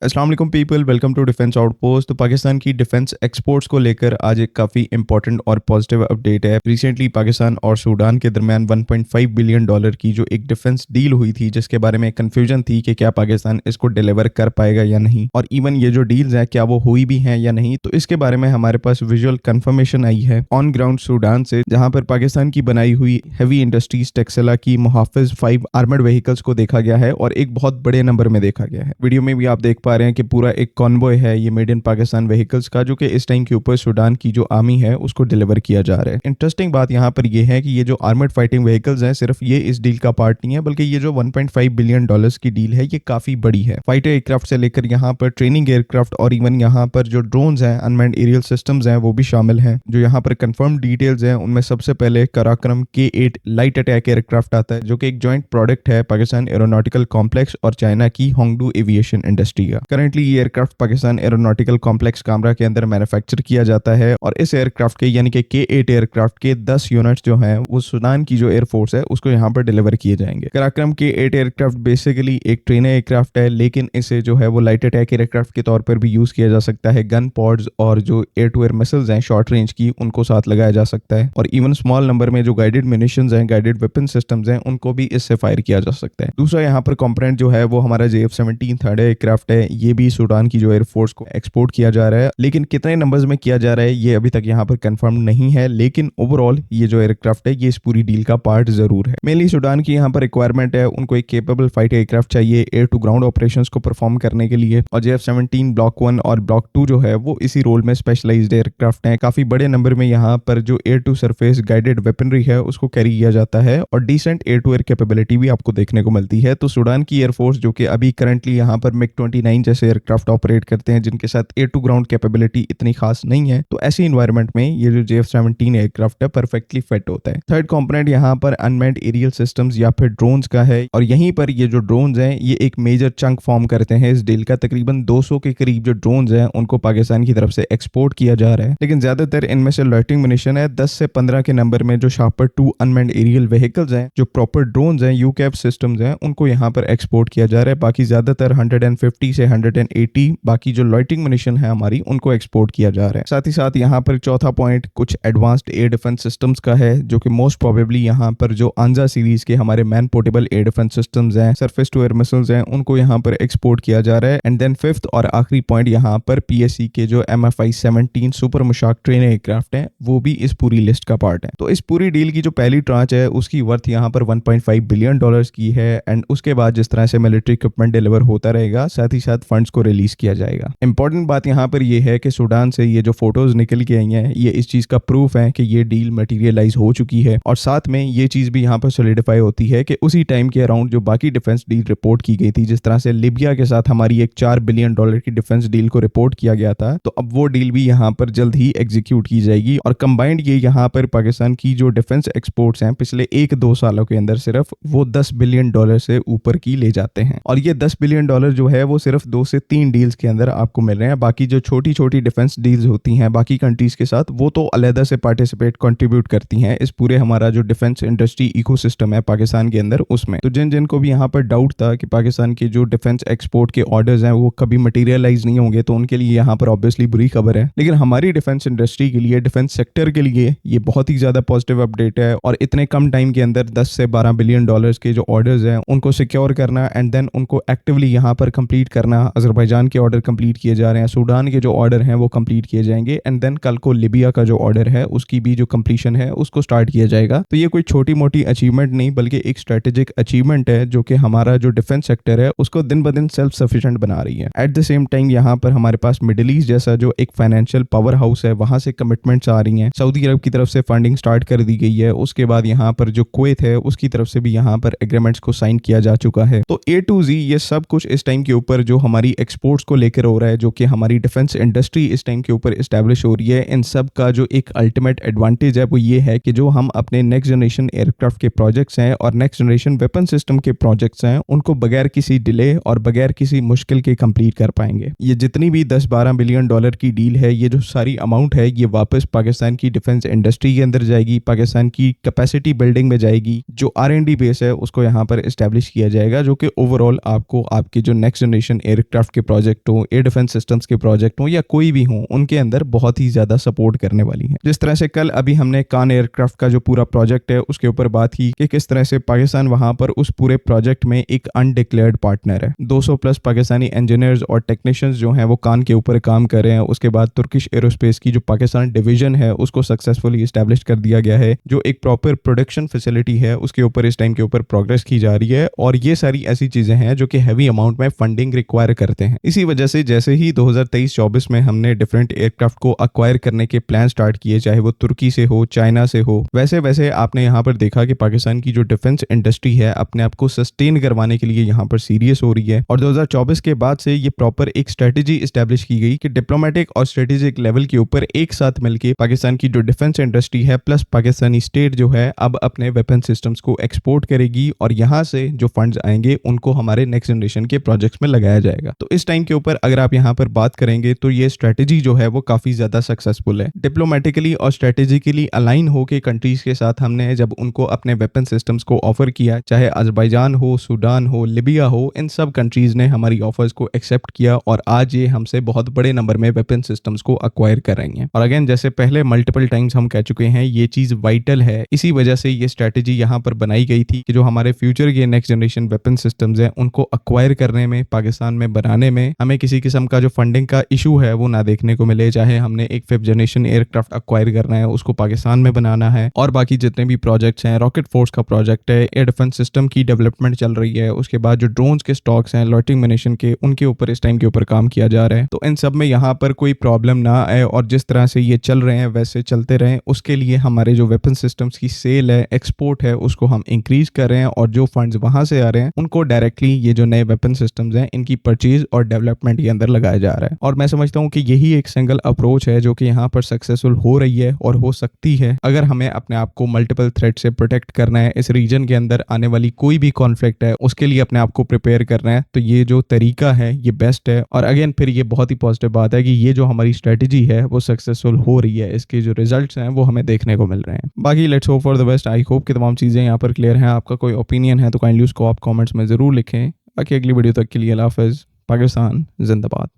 अस्सलाम वालेकुम people, welcome to defence outpost. तो पाकिस्तान की डिफेंस एक्सपोर्ट्स को लेकर आज एक काफ़ी इंपॉर्टेंट और पॉजिटिव अपडेट है। रिसेंटली पाकिस्तान और सूडान के दरमियान 1.5 बिलियन डॉलर की जो एक डिफेंस डील हुई थी, जिसके बारे में कंफ्यूजन थी कि क्या पाकिस्तान इसको डिलीवर कर पाएगा या नहीं, और इवन ये जो डील्स हैं क्या वो हुई भी हैं या नहीं। तो इसके बारे में हमारे पास विजुअल कंफर्मेशन आई है ऑन ग्राउंड सूडान से, जहां पर पाकिस्तान की बनाई हुई हैवी इंडस्ट्रीज टेक्सला की मुहाफिज 5 आर्मर्ड व्हीकल्स को देखा गया है और एक बहुत बड़े नंबर में देखा गया है। वीडियो में भी आप देख पा रहे हैं कि पूरा एक कॉन्वॉय है ये मेड इन पाकिस्तान व्हीकल्स का, जो कि इस टाइम के ऊपर सूडान की जो आर्मी है उसको डिलीवर किया जा रहा है। इंटरेस्टिंग बात यहाँ पर ये है कि ये जो आर्मर्ड फाइटिंग व्हीकल्स हैं, सिर्फ ये इस डील का पार्ट नहीं है, बल्कि ये जो 1.5 बिलियन डॉलर्स की डील है ये काफी बड़ी है। फाइटर एयरक्राफ्ट से लेकर यहाँ पर ट्रेनिंग एयरक्राफ्ट और इवन यहाँ पर जो ड्रोन्स हैं, अनमैन्ड एरियल सिस्टम्स हैं, वो भी शामिल हैं। जो यहाँ पर कंफर्म डिटेल्स हैं उनमें सबसे पहले Karakoram K8 light attack aircraft आता है, जो कि एक जॉइंट प्रोडक्ट है पाकिस्तान एरोनॉटिकल कॉम्प्लेक्स और चाइना की होंगडू एविएशन इंडस्ट्री का। करंटली ये aircraft Pakistan aeronautical complex Kamra के अंदर मैन्युफैक्चर किया जाता है और इस एयरक्राफ्ट के यानी कि K8 एयरक्राफ्ट के 10 यूनिट्स जो हैं वो सूडान की जो एयरफोर्स है उसको यहाँ पर डिलीवर किए जाएंगे। कराक्रम K8 एयरक्राफ्ट बेसिकली एक ट्रेनर एयरक्राफ्ट है, लेकिन इसे जो है वो लाइट अटैक एयरक्राफ्ट के तौर पर भी यूज किया जा सकता है। गन पॉड्स और जो एयर टू एयर मिसाइल्स हैं शॉर्ट रेंज की, उनको साथ लगाया जा सकता है, और इवन स्मॉल नंबर में जो गाइडेड म्यूनिशंस हैं, गाइडेड वेपन सिस्टम्स हैं, उनको भी इससे फायर किया जा सकता है। दूसरा यहाँ पर कंपोनेंट जो है वो हमारा JF-17 थर्ड एयरक्राफ्ट है। ये भी सूडान की जो एयरफोर्स को एक्सपोर्ट किया जा रहा है, लेकिन कितने नंबर्स में किया जा रहा है ये अभी तक यहाँ पर कंफर्म नहीं है, लेकिन ओवरऑल ये जो एयरक्राफ्ट है ये इस पूरी डील का पार्ट जरूर है। मेनली सूडान की यहाँ पर रिक्वायरमेंट है, उनको एक केपेबल फाइट एयरक्राफ्ट चाहिए एयर टू ग्राउंड ऑपरेशंस को परफॉर्म करने के लिए, और JF-17 ब्लॉक 1 और ब्लॉक 2 जो है वो इसी रोल में स्पेशलाइज्ड एयरक्राफ्ट हैं। काफी बड़े नंबर में यहाँ पर जो air to surface guided weaponry है उसको कैरी किया जाता है, और decent air to air capability भी आपको देखने को मिलती है। तो सूडान की एयरफोर्स जो कि अभी करंटली यहाँ पर MiG-29 जैसे एयरक्राफ्ट ऑपरेट करते हैं, जिनके साथ एयर टू ग्राउंड कैपेबिलिटी इतनी खास नहीं है, तो ऐसी इन्वायरमेंट में ये जो JF-17 एयरक्राफ्ट है परफेक्टली फिट होता है। थर्ड कंपोनेंट यहाँ पर अनमैन्ड एरियल सिस्टम्स या फिर ड्रोन्स का है, और यहीं पर ये जो ड्रोन्स हैं ये एक मेजर चंक फॉर्म करते हैं इस डील का। तकरीबन 200 के करीब जो ड्रोन्स हैं उनको पाकिस्तान की तरफ से एक्सपोर्ट किया जा रहा है, लेकिन ज्यादातर इनमें से लॉयटिंग म्यूनिशन है। 10 से 15 के नंबर में जो शार्पर 2 अनमैन्ड एरियल व्हीकल्स हैं, जो प्रॉपर ड्रोन्स हैं, UCAV सिस्टम्स हैं, उनको यहाँ पर एक्सपोर्ट किया जा रहा है। बाकी ज्यादातर 150 से 180 बाकी जो लॉयटिंग म्यूनिशन है हमारी, उनको एक्सपोर्ट किया जा रहा है। साथ ही साथ यहाँ पर चौथा पॉइंट कुछ एडवांस्ड एयर डिफेंस सिस्टम्स का है, जो कि मोस्ट प्रोबेबली यहाँ पर जो आंजा सीरीज के हमारे man portable air defence systems हैं, सरफेस टू एयर मिसाइल्स हैं, उनको यहाँ पर एक्सपोर्ट किया जा रहा है। एंड देन फिफ्थ और आखिरी पॉइंट यहाँ पर PSE के जो MFI-17 सुपर मुशाक ट्रेन एयरक्राफ्ट है, वो भी इस पूरी लिस्ट का पार्ट है। तो इस पूरी डील की जो पहली ट्रांच है उसकी वर्थ यहाँ पर 1.5 बिलियन डॉलर्स की है, एंड उसके बाद जिस तरह से मिलिट्री इक्विपमेंट डिलीवर होता रहेगा, साथ ही साथ फंड्स को रिलीज किया जाएगा। इंपॉर्टेंट बात यहाँ पर यह है कि सूडान से ये जो फोटोज निकल के आई हैं ये इस चीज का प्रूफ है कि ये डील मटेरियलाइज हो चुकी है, और साथ में ये चीज भी यहाँ पर सॉलिडिफाई होती है कि उसी टाइम के अराउंड जो बाकी डिफेंस डील रिपोर्ट की गई थी, जिस तरह से लीबिया के साथ हमारी एक 4 बिलियन डॉलर की डिफेंस डील को रिपोर्ट किया गया था, तो अब वो डील भी यहाँ पर जल्द ही एग्जीक्यूट की जाएगी। और कंबाइंड ये यहाँ पर पाकिस्तान की जो डिफेंस एक्सपोर्ट्स हैं पिछले 1-2 सालों के अंदर सिर्फ वो 10 बिलियन डॉलर से ऊपर की ले जाते हैं, और ये 10 बिलियन डॉलर जो है वो सिर्फ 2 से 3 डील्स के अंदर आपको मिल रहे हैं। बाकी जो छोटी छोटी डिफेंस डील्स होती हैं बाकी कंट्रीज के साथ, वो तो अलहदा से पार्टिसिपेट कंट्रीब्यूट करती हैं इस पूरे हमारा जो डिफेंस इंडस्ट्री इकोसिस्टम है पाकिस्तान के अंदर उसमें। तो जिन जिनको भी यहाँ पर डाउट था कि पाकिस्तान के जो डिफेंस एक्सपोर्ट के ऑर्डर्स हैं वो कभी मटेरियलाइज नहीं होंगे, तो उनके लिए यहाँ पर ऑब्वियसली बुरी खबर है, लेकिन हमारी डिफेंस इंडस्ट्री के लिए, डिफेंस सेक्टर के लिए ये बहुत ही ज्यादा पॉजिटिव अपडेट है। और इतने कम टाइम के अंदर 10 से 12 बिलियन डॉलर्स के जो ऑर्डर्स हैं उनको सिक्योर करना एंड देन उनको एक्टिवली यहाँ पर कंप्लीट करना। अजरबैजान के ऑर्डर कंप्लीट किए जा रहे हैं, सूडान के जो ऑर्डर हैं वो कंप्लीट किए जाएंगे, एंड देन कल को लीबिया का जो ऑर्डर है उसकी भी जो कंप्लीशन है उसको स्टार्ट किया जाएगा। तो ये कोई छोटी मोटी अचीवमेंट नहीं बल्कि एक स्ट्रेटेजिक अचीवमेंट है, जो कि हमारा जो डिफेंस सेक्टर है उसको दिन ब दिन सेल्फ सफिशिएंट बना रही है। एट द सेम टाइम यहाँ पर हमारे पास मिडिल ईस्ट जैसा जो एक फाइनेंशियल पावर हाउस है, वहां से कमिटमेंट्स आ रही हैं। सऊदी अरब की तरफ से फंडिंग स्टार्ट कर दी गई है, उसके बाद यहाँ पर जो कुवैत है उसकी तरफ से भी यहाँ पर एग्रीमेंट्स को साइन किया जा चुका है। तो A to Z ये सब कुछ इस टाइम के ऊपर जो हमारी एक्सपोर्ट्स को लेकर हो रहा है, जो कि हमारी डिफेंस इंडस्ट्री इस टाइम के ऊपर एस्टैब्लिश हो रही है, इन सब का जो एक अल्टीमेट एडवांटेज है वो ये है कि जो हम अपने नेक्स्ट जनरेशन एयरक्राफ्ट के प्रोजेक्ट्स हैं और नेक्स्ट जनरेशन वेपन सिस्टम के प्रोजेक्ट्स हैं, उनको बगैर किसी डिले और बगैर किसी मुश्किल के कंप्लीट कर पाएंगे। ये जितनी भी 10-12 बिलियन डॉलर की डील है, ये जो सारी अमाउंट है ये वापस पाकिस्तान की डिफेंस इंडस्ट्री के अंदर जाएगी, पाकिस्तान की कैपेसिटी बिल्डिंग में जाएगी, जो R&D बेस है उसको यहाँ पर एस्टैब्लिश किया जाएगा, जो कि ओवरऑल आपको आपके जो नेक्स्ट जनरेशन एयरक्राफ्ट के प्रोजेक्ट हो, एयर डिफेंस सिस्टम्स के प्रोजेक्ट हो या कोई भी हो, उनके अंदर बहुत ही ज़्यादा सपोर्ट करने वाली है। जिस तरह से कल अभी हमने कान एयरक्राफ्ट का जो पूरा प्रोजेक्ट है उसके ऊपर बात की कि किस तरह से पाकिस्तान वहां पर उस पूरे प्रोजेक्ट में एक अनडिक्लेयर्ड पार्टनर है। 200 प्लस पाकिस्तानी इंजीनियर्स और टेक्नीशियंस जो हैं वो कान के ऊपर काम कर रहे हैं। उसके बाद तुर्किश एरोस्पेस की जो पाकिस्तान डिवीजन है उसको सक्सेसफुली इस्टेब्लिश कर दिया गया है, जो एक प्रॉपर प्रोडक्शन फैसिलिटी है उसके ऊपर इस टाइम के ऊपर प्रोग्रेस की जा रही है। और ये सारी ऐसी चीजें हैं जो कि हैवी अमाउंट में फंडिंग रिक्वायर करते हैं। इसी वजह से जैसे ही 2023-24 में हमने डिफरेंट एयरक्राफ्ट को अक्वायर करने के प्लान स्टार्ट किए, चाहे वो तुर्की से हो, चाइना से हो, वैसे वैसे आपने यहाँ पर देखा कि पाकिस्तान की जो डिफेंस इंडस्ट्री है अपने आप को सस्टेन करवाने के लिए यहाँ पर सीरियस हो रही है। और 2024 के बाद से ये प्रॉपर एक स्ट्रेटेजी इस्टेब्लिश की गई कि डिप्लोमेटिक और स्ट्रेटेजिक लेवल के ऊपर एक साथ मिलकर पाकिस्तान की जो डिफेंस इंडस्ट्री है प्लस पाकिस्तानी स्टेट जो है अब अपने वेपन सिस्टम्स को एक्सपोर्ट करेगी और यहाँ से जो फंड्स आएंगे उनको हमारे नेक्स्ट जनरेशन के प्रोजेक्ट्स में लगाया जाएगा। तो इस टाइम के ऊपर अगर आप यहाँ पर बात करेंगे तो ये स्ट्रेटेजी जो है वो काफी ज्यादा सक्सेसफुल है। डिप्लोमेटिकली और स्ट्रेटेजिकली अलाइन होकर कंट्रीज के साथ हमने जब उनको अपने वेपन सिस्टम्स को ऑफर किया, चाहे अजरबैजान हो, सूडान हो, लिबिया हो, इन सब कंट्रीज ने हमारी ऑफर्स को एक्सेप्ट किया और आज ये हमसे बहुत बड़े नंबर में वेपन सिस्टम्स को अक्वायर कर रही हैं। और अगेन जैसे पहले मल्टीपल टाइम्स हम कह चुके हैं, ये चीज वाइटल है। इसी वजह से ये स्ट्रेटेजी यहाँ पर बनाई गई थी कि जो हमारे फ्यूचर के नेक्स्ट जनरेशन वेपन सिस्टम्स हैं उनको अक्वायर करने में, पाकिस्तान में बनाने में हमें किसी किस्म का जो फंडिंग का इशू है वो ना देखने को मिले। चाहे हमने एक 5th जनरेशन एयरक्राफ्ट अक्वायर करना है, उसको पाकिस्तान में बनाना है, और बाकी जितने भी प्रोजेक्ट्स हैं, रॉकेट फोर्स का प्रोजेक्ट है, एयर डिफेंस सिस्टम की डेवलपमेंट चल रही है, उसके बाद जो ड्रोन्स के स्टॉक्स हैं, लॉइटरिंग म्यूनिशन के, उनके ऊपर इस टाइम के ऊपर काम किया जा रहा है। तो इन सब में यहाँ पर कोई प्रॉब्लम ना आए और जिस तरह से ये चल रहे हैं वैसे चलते रहें, उसके लिए हमारे जो वेपन सिस्टम्स की सेल है, एक्सपोर्ट है, उसको हम इंक्रीज कर रहे हैं और जो फंड्स वहां से आ रहे हैं उनको डायरेक्टली ये जो नए वेपन सिस्टम्स हैं इनकी परचेज और डेवलपमेंट के अंदर लगाया जा रहा है। और मैं समझता हूँ कि यही एक सिंगल अप्रोच है जो कि यहाँ पर सक्सेसफुल हो रही है और हो सकती है अगर हमें अपने आप को मल्टीपल थ्रेट से प्रोटेक्ट करना है। इस रीजन के अंदर आने वाली कोई भी कॉन्फ्लिक्ट है उसके लिए अपने आप को प्रिपेयर करना है, तो ये जो तरीका है ये बेस्ट है। और अगेन फिर ये बहुत ही पॉजिटिव बात है कि ये जो हमारी स्ट्रेटेजी है वो सक्सेसफुल हो रही है, इसके जो रिजल्ट्स हैं वो हमें देखने को मिल रहे हैं। बाकी let's hope for the best. I hope कि तमाम चीज़ें यहाँ पर क्लियर हैं। आपका कोई ओपिनियन है तो काइंडली उसको आप कमेंट्स में ज़रूर लिखें। बाकी अगली वीडियो तक के लिए अल्लाह हाफ़िज़। पाकिस्तान जिंदाबाद।